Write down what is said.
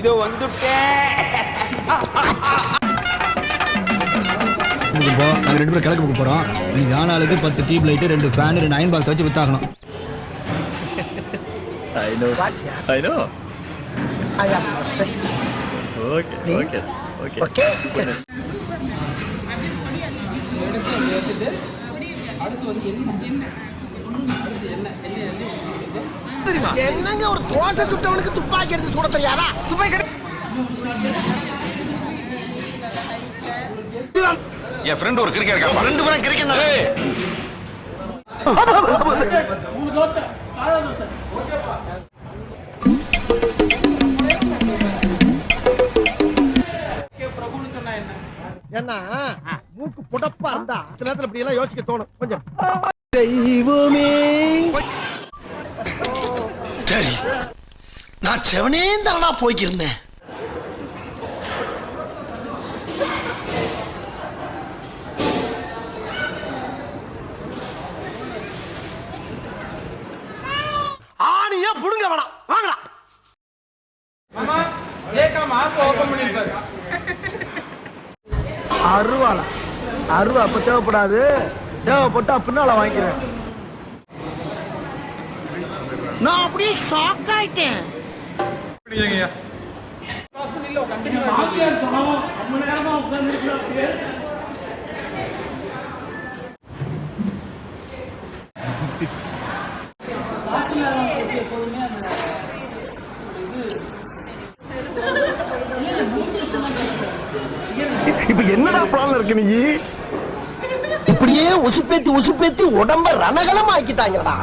இதோ வந்துட்டேன். நாங்க 2 பேரும் கிழக்கு பக்கம் போறோம். இன்னைக்கு ஆனாளுக்கு 10 tube light, 2 fan, 2 iron box வச்சு வித்தாகணும். I know. I know. I am best. Okay. Please? Okay. Okay. என்னங்க ஒரு தோசை சுட்டவனுக்கு துப்பாக்கி எடுத்து சுட தெரியாதா? என் ஃப்ரெண்ட் ஒரு கிரிக்கெட் இருக்கா. 2 பேரும் கிரிக்கெட் தான். ஏன்னா மூக்கு புடப்பா இருந்தா சில நேரத்துல இப்படி எல்லாம் யோசிக்க தோணும் கொஞ்சம். தெய்வமே சரி, நான் செவனே தானா போய்க்கிருந்தேன். ஆணியா புடுங்க வேணாம், வாங்கடா. மாமா ஏகாம ஆப் ஓபன் பண்ணிருக்காரு. அருவா அப்ப தேவைப்படாது, தேவைப்பட்டா பின்னால வாங்கிக்கிறேன். நான் அப்படியே ஷாக் ஆயிட்டேன். பண்ணிக்கங்கய்யா. இல்ல கண்டினியூ மாமியார் பாவம் ரொம்ப நேரமா உட்கார்ந்திருக்காரு. இப்ப என்னடா பிளான்ல இருக்கு நீ? இப்படியே உசுப்பேத்தி உடம்ப ரணகலம் ஆக்கிட்டாங்கடா.